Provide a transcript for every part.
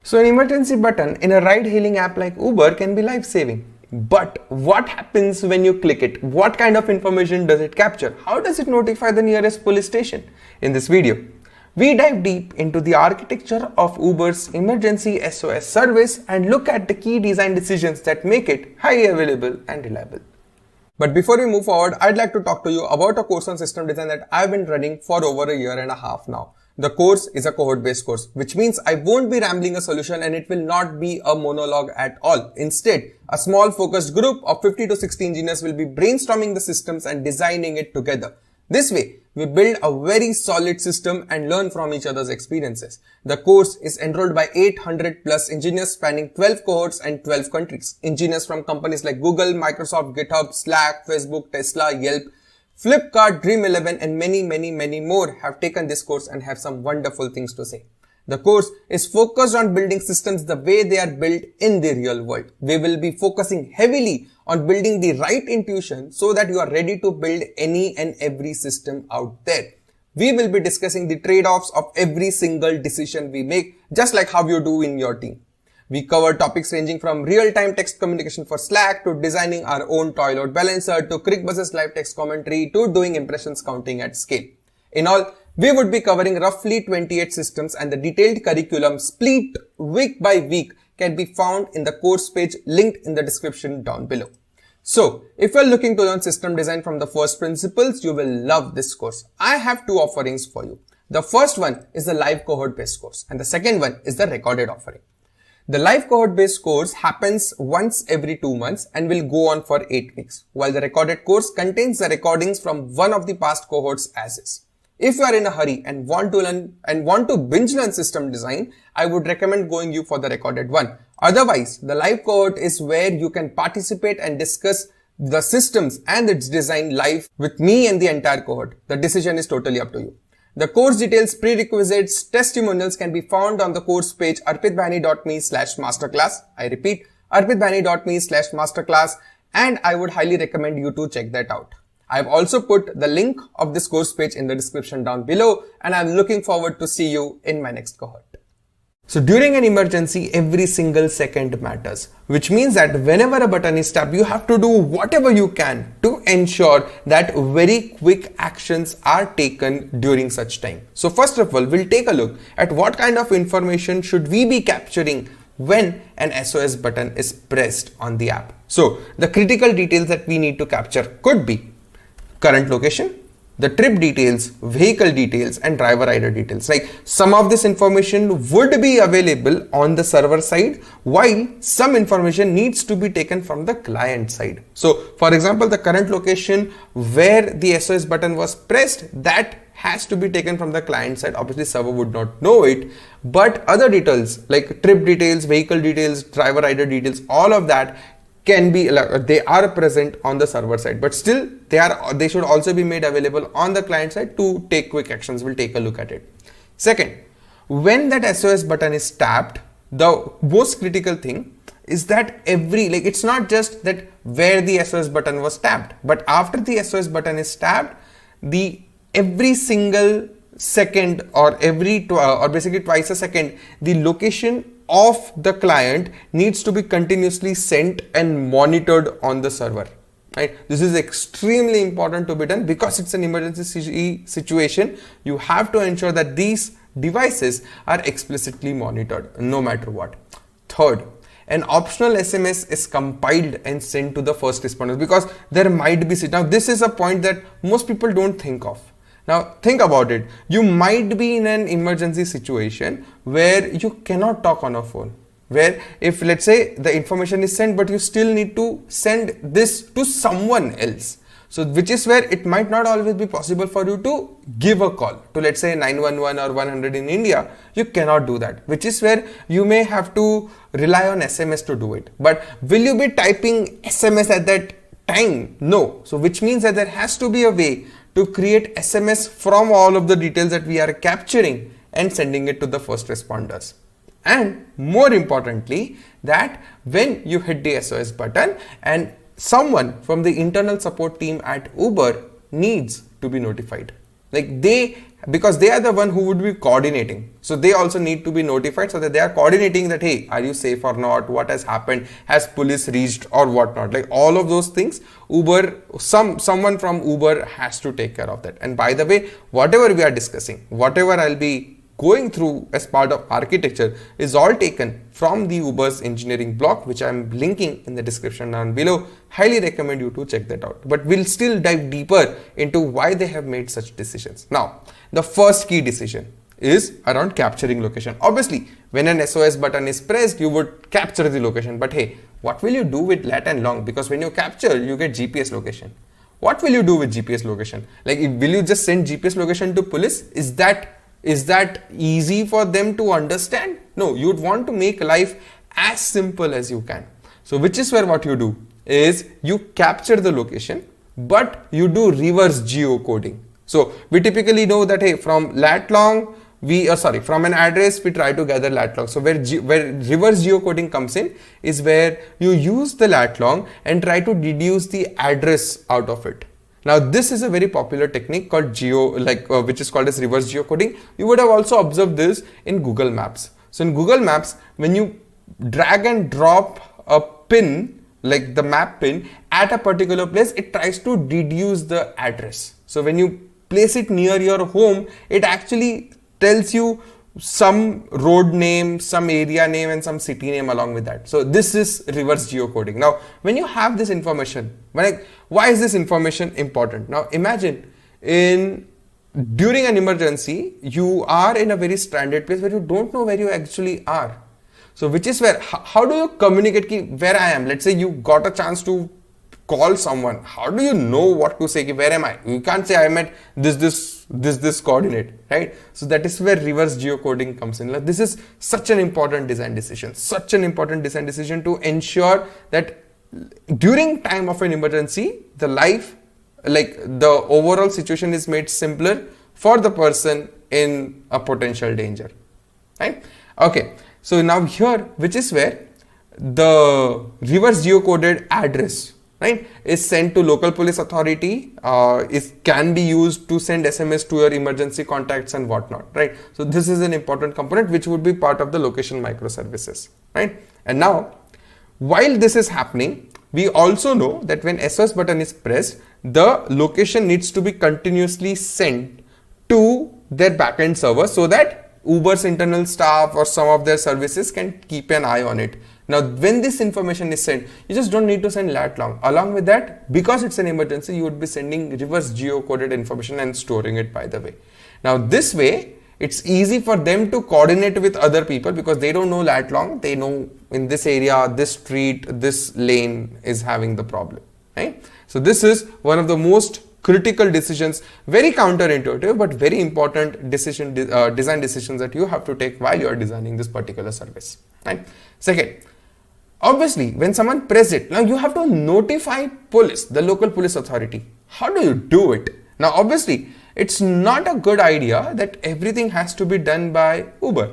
So an emergency button in a ride-hailing app like Uber can be life-saving. But what happens when you click it? What kind of information does it capture? How does it notify the nearest police station? In this video, we dive deep into the architecture of Uber's emergency SOS service and look at the key design decisions that make it highly available and reliable. But before we move forward, I'd like to talk to you about a course on system design that I've been running for over a year and a half now. The course is a cohort-based course, which means I won't be rambling a solution and it will not be a monologue at all. Instead, a small focused group of 50 to 60 engineers will be brainstorming the systems and designing it together. This way, we build a very solid system and learn from each other's experiences. The course is enrolled by 800 plus engineers spanning 12 cohorts and 12 countries. Engineers from companies like Google, Microsoft, GitHub, Slack, Facebook, Tesla, Yelp, Flipkart, Dream11 and many more have taken this course and have some wonderful things to say. The course is focused on building systems the way they are built in the real world. We will be focusing heavily on building the right intuition so that you are ready to build any and every system out there. We will be discussing the trade-offs of every single decision we make, just like how you do in your team. We cover topics ranging from real-time text communication for Slack to designing our own toy load balancer to ClickBuzz's live text commentary to doing impressions counting at scale. In all, we would be covering roughly 28 systems and the detailed curriculum split week by week can be found in the course page linked in the description down below. So, if you're looking to learn system design from the first principles, you will love this course. I have two offerings for you. The first one is the live cohort-based course and the second one is the recorded offering. The live cohort-based course happens once every 2 months and will go on for 8 weeks, while the recorded course contains the recordings from one of the past cohorts as is. If you are in a hurry and want to binge learn system design, I would recommend going you for the recorded one. Otherwise, the live cohort is where you can participate and discuss the systems and its design live with me and the entire cohort. The decision is totally up to you. The course details, prerequisites, testimonials can be found on the course page arpitbhayani.me/masterclass. I repeat, arpitbhayani.me/masterclass, and I would highly recommend you to check that out. I've also put the link of this course page in the description down below, and I'm looking forward to see you in my next cohort. So during an emergency, every single second matters, which means that whenever a button is tapped, you have to do whatever you can to ensure that very quick actions are taken during such time. So first of all, we'll take a look at what kind of information should we be capturing when an SOS button is pressed on the app. So the critical details that we need to capture could be current location, the trip details, vehicle details and driver ID details. Like some of this information would be available on the server side, while some information needs to be taken from the client side. So for example, the current location where the SOS button was pressed, that has to be taken from the client side. Obviously server would not know it, but other details like trip details, vehicle details, driver ID details, all of that can be, they are present on the server side, but still they should also be made available on the client side to take quick actions. We'll take a look at it. Second, when that SOS button is tapped, the most critical thing is that it's not just that where the SOS button was tapped, but after the SOS button is tapped, every single second or basically twice a second, the location of the client needs to be continuously sent and monitored on the server. Right? This is extremely important to be done because it's an emergency situation. You have to ensure that these devices are explicitly monitored no matter what. Third, an optional SMS is compiled and sent to the first responders because there might be, now this is a point that most people don't think of. Now think about it. You might be in an emergency situation where you cannot talk on a phone, where if let's say the information is sent but you still need to send this to someone else. So which is where it might not always be possible for you to give a call to let's say 911 or 100 in India. You cannot do that, which is where you may have to rely on SMS to do it. But will you be typing SMS at that time? No. So which means that there has to be a way to create SMS from all of the details that we are capturing and sending it to the first responders. And more importantly, that when you hit the SOS button and someone from the internal support team at Uber needs to be notified. Like they because they are the one who would be coordinating. So they also need to be notified so that they are coordinating that, hey, are you safe or not? What has happened? Has police reached or whatnot? Like all of those things, Uber, someone from Uber has to take care of that. And by the way, whatever we are discussing, whatever I'll be going through as part of architecture is all taken from the Uber's engineering blog, which I'm linking in the description down below. Highly recommend you to check that out. But we'll still dive deeper into why they have made such decisions. Now, the first key decision is around capturing location. Obviously, when an SOS button is pressed, you would capture the location. But hey, what will you do with lat and long? Because when you capture, you get GPS location. What will you do with GPS location? Like, will you just send GPS location to police? Is that easy for them to understand? No, you'd want to make life as simple as you can. So which is where what you do is you capture the location, but you do reverse geocoding. So we typically know that, hey, from lat long, from an address, we try to gather lat long. So where reverse geocoding comes in is where you use the lat long and try to deduce the address out of it. Now, this is a very popular technique called which is called as reverse geocoding. You would have also observed this in Google Maps. So in Google Maps, when you drag and drop a pin, like the map pin, at a particular place, it tries to deduce the address. So when you place it near your home, it actually tells you some road name, some area name, and some city name along with that. So this is reverse geocoding. Now, when you have this information, why is this information important? Now, imagine during an emergency, you are in a very stranded place where you don't know where you actually are. So which is where, how do you communicate where I am? Let's say you got a chance to call someone. How do you know what to say? Where am I? You can't say I'm at this coordinate, right? So that is where reverse geocoding comes in. Like, this is such an important design decision, to ensure that during time of an emergency, the overall situation is made simpler for the person in a potential danger, right? Okay, so now here, which is where the reverse geocoded address, right, is sent to local police authority. It can be used to send SMS to your emergency contacts and whatnot, right? So this is an important component which would be part of the location microservices, right? And now, while this is happening, we also know that when SOS button is pressed, the location needs to be continuously sent to their backend server so that Uber's internal staff or some of their services can keep an eye on it. Now, when this information is sent, you just don't need to send lat long. Along with that, because it's an emergency, you would be sending reverse geocoded information and storing it, by the way. Now, this way, it's easy for them to coordinate with other people because they don't know lat long. They know in this area, this street, this lane is having the problem, right? So this is one of the most critical decisions, very counterintuitive, but very important design decisions that you have to take while you are designing this particular service, right? Second, obviously, when someone presses it, now you have to notify police, the local police authority. How do you do it? Now, obviously, it's not a good idea that everything has to be done by Uber.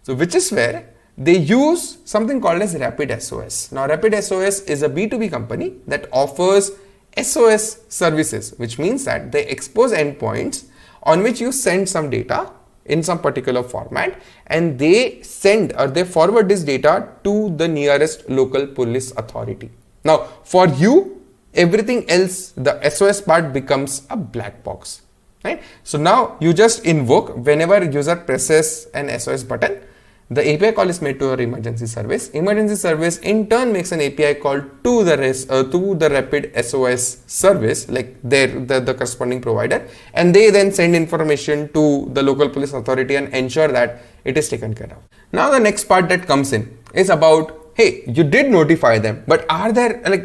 So, which is where they use something called as Rapid SOS. Now, Rapid SOS is a B2B company that offers SOS services, which means that they expose endpoints on which you send some data in some particular format, and they send or they forward this data to the nearest local police authority. Now, for you, everything else, the SOS part becomes a black box, right? So now you just invoke whenever user presses an SOS button, the API call is made to your emergency service. Emergency service in turn makes an API call to the Rapid SOS service, like the corresponding provider, and they then send information to the local police authority and ensure that it is taken care of. Now the next part that comes in is about, hey, you did notify them, but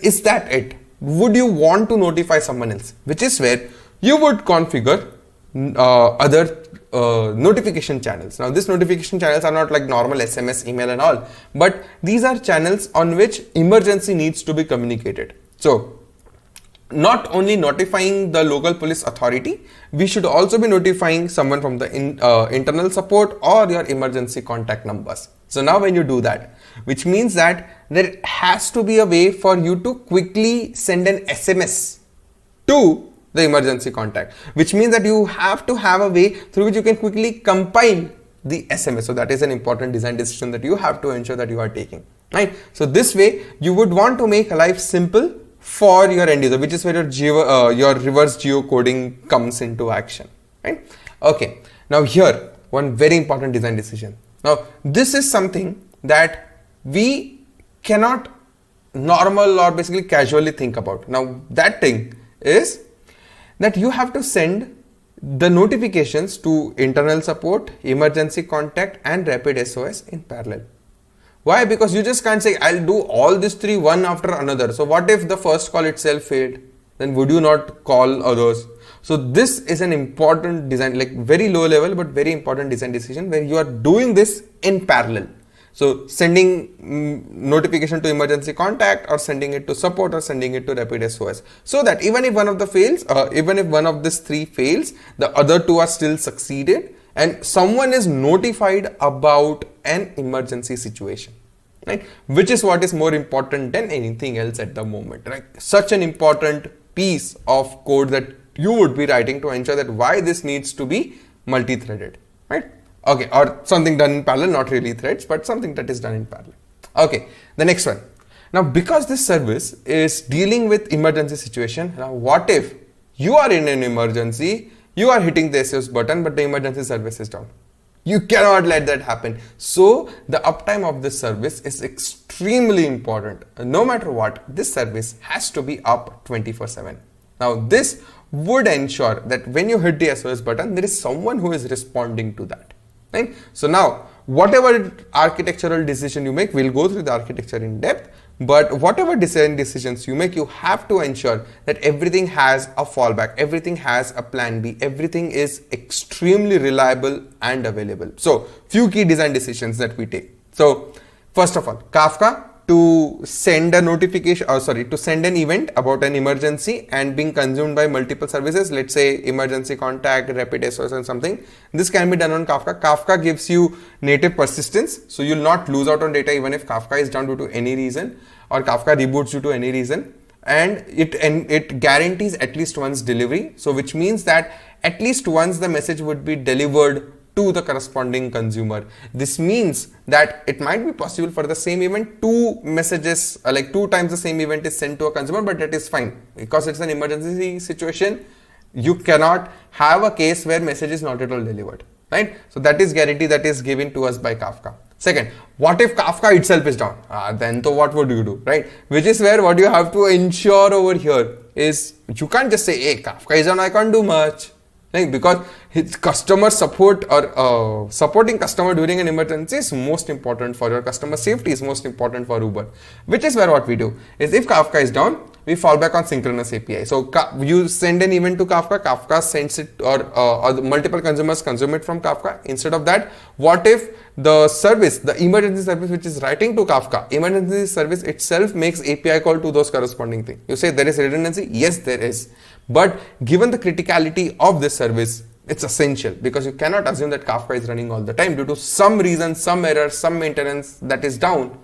is that it? Would you want to notify someone else? Which is where you would configure other notification channels. Now, these notification channels are not like normal SMS, email and all, but these are channels on which emergency needs to be communicated. So, not only notifying the local police authority, we should also be notifying someone from the internal support or your emergency contact numbers. So now when you do that, which means that there has to be a way for you to quickly send an SMS to the emergency contact, which means that you have to have a way through which you can quickly compile the SMS. So that is an important design decision that you have to ensure that you are taking, right? So this way you would want to make life simple for your end user, which is where your reverse geocoding comes into action, right? Okay, now here one very important design decision. Now this is something that we cannot normal or basically casually think about. Now that thing is that you have to send the notifications to internal support, emergency contact and rapid SOS in parallel. Why? Because you just can't say I'll do all these three one after another. So what if the first call itself failed? Then would you not call others? So this is an important design, like very low level but very important design decision where you are doing this in parallel. So sending notification to emergency contact or sending it to support or sending it to rapid SOS, so that even if one of the fails, even if one of these three fails, the other two are still succeeded and someone is notified about an emergency situation, right? Which is what is more important than anything else at the moment, right? Such an important piece of code that you would be writing to ensure that why this needs to be multi-threaded, right? Okay, or something done in parallel, not really threads, but something that is done in parallel. Okay, the next one. Now, because this service is dealing with emergency situation, now what if you are in an emergency, you are hitting the SOS button, but the emergency service is down? You cannot let that happen. So the uptime of this service is extremely important. No matter what, this service has to be up 24/7. Now, this would ensure that when you hit the SOS button, there is someone who is responding to that. Right? So now, whatever architectural decision you make, we'll go through the architecture in depth, but whatever design decisions you make, you have to ensure that everything has a fallback, everything has a plan B, everything is extremely reliable and available. So, few key design decisions that we take. So, first of all, Kafka to send a notification, to send an event about an emergency and being consumed by multiple services, let's say emergency contact, rapid SOS and something. This can be done on Kafka. Kafka gives you native persistence, so you'll not lose out on data even if Kafka is down due to any reason or Kafka reboots due to any reason. And it guarantees at least once delivery. So which means that at least once the message would be delivered to the corresponding consumer. This means that it might be possible for the same event, two messages, like 2 times the same event is sent to a consumer, but that is fine because it's an emergency situation. You cannot have a case where message is not at all delivered, right? So that is guarantee that is given to us by Kafka. Second, what if Kafka itself is down? Then so what would you do, right? Which is where what you have to ensure over here is you can't just say, hey, Kafka is down, I can't do much. Like, because his customer support or supporting customer during an emergency is most important for your customer safety, is most important for Uber. Which is where what we do is if Kafka is down, we fall back on synchronous API. So you send an event to Kafka, Kafka sends it or multiple consumers consume it from Kafka. Instead of that, what if the service, the emergency service which is writing to Kafka, emergency service itself makes API call to those corresponding things. You say there is redundancy? Yes, there is. But given the criticality of this service, it's essential because you cannot assume that Kafka is running all the time due to some reason, some error, some maintenance that is down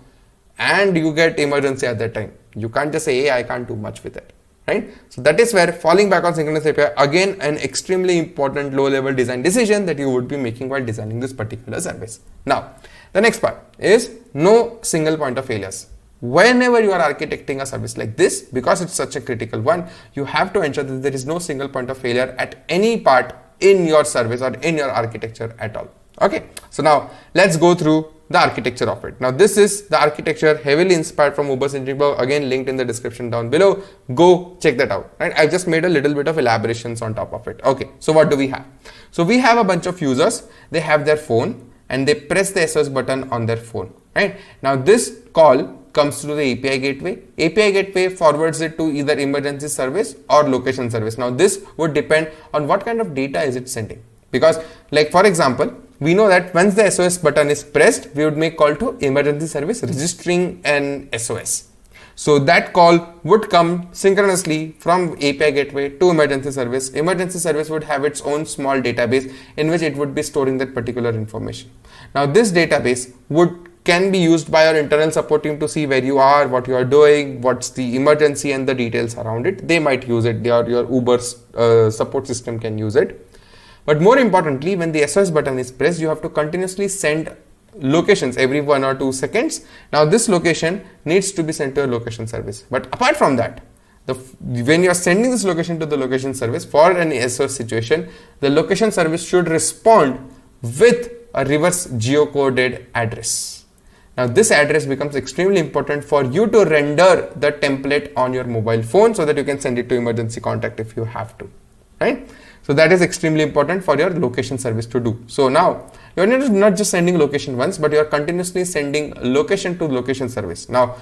and you get emergency at that time. You can't just say, hey, I can't do much with it, right? So that is where falling back on synchronous API, again, an extremely important low-level design decision that you would be making while designing this particular service. Now, the next part is no single point of failures. Whenever you are architecting a service like this, because it's such a critical one, you have to ensure that there is no single point of failure at any part in your service or in your architecture at all. Okay, so now let's go through the architecture of it. Now this is the architecture heavily inspired from Uber Centric Blog, again linked in the description down below. Go check that out, right? I've just made a little bit of elaborations on top of it. Okay, so what do we have? So we have a bunch of users, they have their phone and they press the SOS button on their phone, right? Now this call comes through the API gateway. API gateway forwards it to either emergency service or location service. Now this would depend on what kind of data is it sending. Because like for example, we know that once the SOS button is pressed, we would make call to emergency service registering an SOS. So that call would come synchronously from API gateway to emergency service. Emergency service would have its own small database in which it would be storing that particular information. Now this database would can be used by your internal support team to see where you are, what you are doing, what's the emergency and the details around it. They might use it, your Uber's support system can use it. But more importantly, when the SOS button is pressed, you have to continuously send locations every 1 or 2 seconds. Now this location needs to be sent to a location service. But apart from that, when you are sending this location to the location service for an SOS situation, the location service should respond with a reverse geocoded address. Now this address becomes extremely important for you to render the template on your mobile phone so that you can send it to emergency contact if you have to, right? So that is extremely important for your location service to do. So now you're not just sending location once, but you're continuously sending location to location service. Now,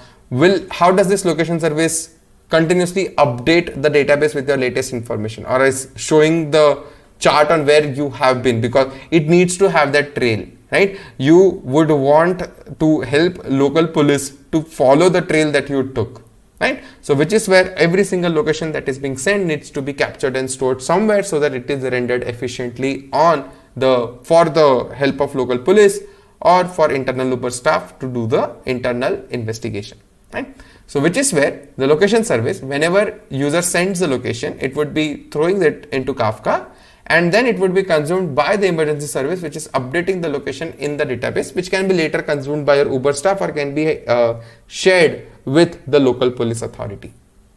how does this location service continuously update the database with your latest information, or is showing the chart on where you have been, because it needs to have that trail, right? You would want to help local police to follow the trail that you took, right? So which is where every single location that is being sent needs to be captured and stored somewhere so that it is rendered efficiently for the help of local police or for internal Uber staff to do the internal investigation, right? So which is where the location service, whenever user sends the location, it would be throwing it into Kafka, and then it would be consumed by the emergency service, which is updating the location in the database, which can be later consumed by your Uber staff or can be shared with the local police authority,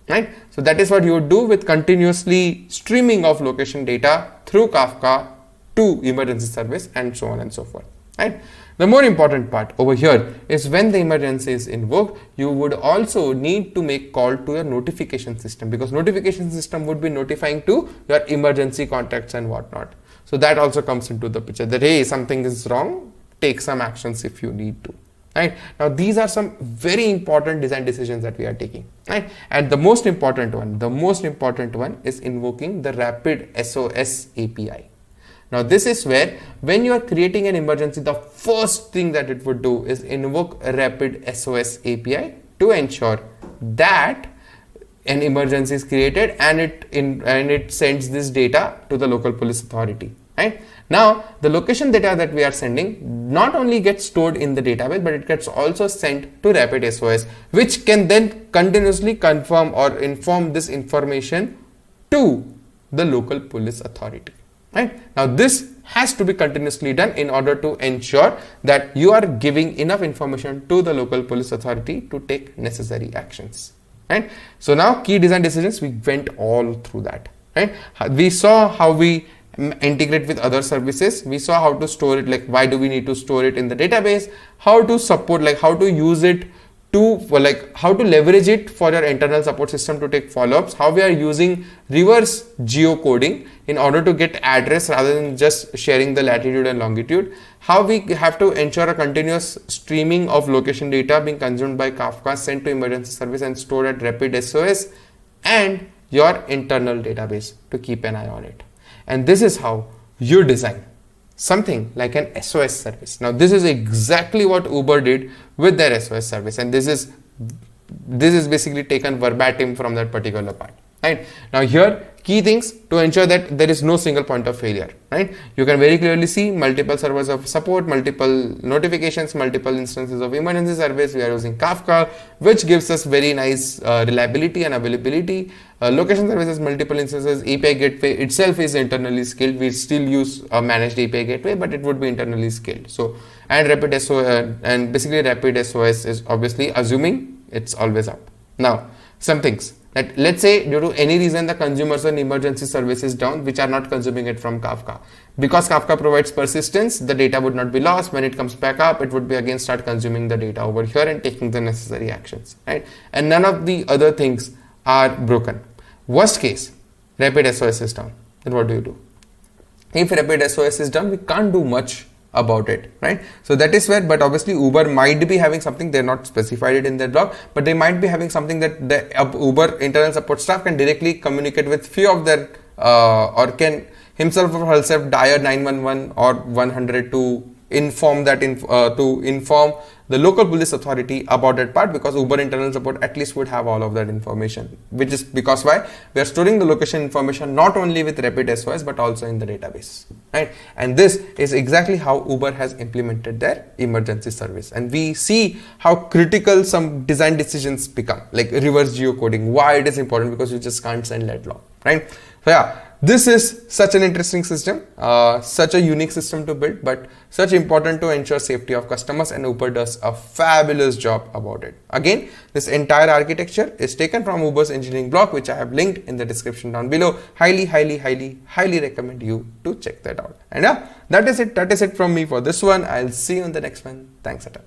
right? So that is what you would do with continuously streaming of location data through Kafka to emergency service and so on and so forth, right? The more important part over here is when the emergency is invoked, you would also need to make call to your notification system, because notification system would be notifying to your emergency contacts and whatnot. So that also comes into the picture that, hey, something is wrong, take some actions if you need to, right? Now these are some very important design decisions that we are taking, right? And the most important one is invoking the Rapid SOS API. Now this is where when you are creating an emergency, the first thing that it would do is invoke a Rapid SOS API to ensure that an emergency is created and it sends this data to the local police authority, right? Now the location data that we are sending not only gets stored in the database, but it gets also sent to Rapid SOS, which can then continuously confirm or inform this information to the local police authority. Right? Now this has to be continuously done in order to ensure that you are giving enough information to the local police authority to take necessary actions. Right? So now key design decisions, we went all through that. Right? We saw how we integrate with other services. We saw how to store it, like why do we need to store it in the database, how to support, like how to use it how to leverage it for your internal support system to take follow-ups, how we are using reverse geocoding in order to get address rather than just sharing the latitude and longitude, how we have to ensure a continuous streaming of location data being consumed by Kafka, sent to emergency service and stored at Rapid SOS and your internal database to keep an eye on it. And this is how you design something like an SOS service. Now this is exactly what Uber did with their SOS service, and this is basically taken verbatim from that particular part. Right? Now here, key things to ensure that there is no single point of failure. Right? You can very clearly see multiple servers of support, multiple notifications, multiple instances of emergency service. We are using Kafka, which gives us very nice reliability and availability. Location services, multiple instances. API gateway itself is internally scaled. We still use a managed API gateway, but it would be internally scaled. So, and Rapid SOS, and basically Rapid SOS is obviously assuming it's always up. Now, some things. That let's say due to any reason the consumers and emergency service is down, which are not consuming it from Kafka. Because Kafka provides persistence, the data would not be lost. When it comes back up, it would be again start consuming the data over here and taking the necessary actions, right? And none of the other things are broken. Worst case, Rapid SOS is down. Then what do you do? If Rapid SOS is down, we can't do much about it, right? So that is where, but obviously Uber might be having something, they're not specified it in their blog, but they might be having something that the Uber internal support staff can directly communicate with few of their or can himself or herself dial 911 or 100 to inform that to inform the local police authority about that part, because Uber internal support at least would have all of that information, which is because why? We are storing the location information not only with Rapid SOS but also in the database, right? And this is exactly how Uber has implemented their emergency service. And we see how critical some design decisions become, like reverse geocoding, why it is important, because you just can't send let log, right? So yeah, this is such an interesting system, such a unique system to build, but such important to ensure safety of customers, and Uber does a fabulous job about it. Again, this entire architecture is taken from Uber's engineering blog, which I have linked in the description down below. Highly recommend you to check that out. And yeah, that is it from me for this one. I'll see you in the next one. Thanks a ton.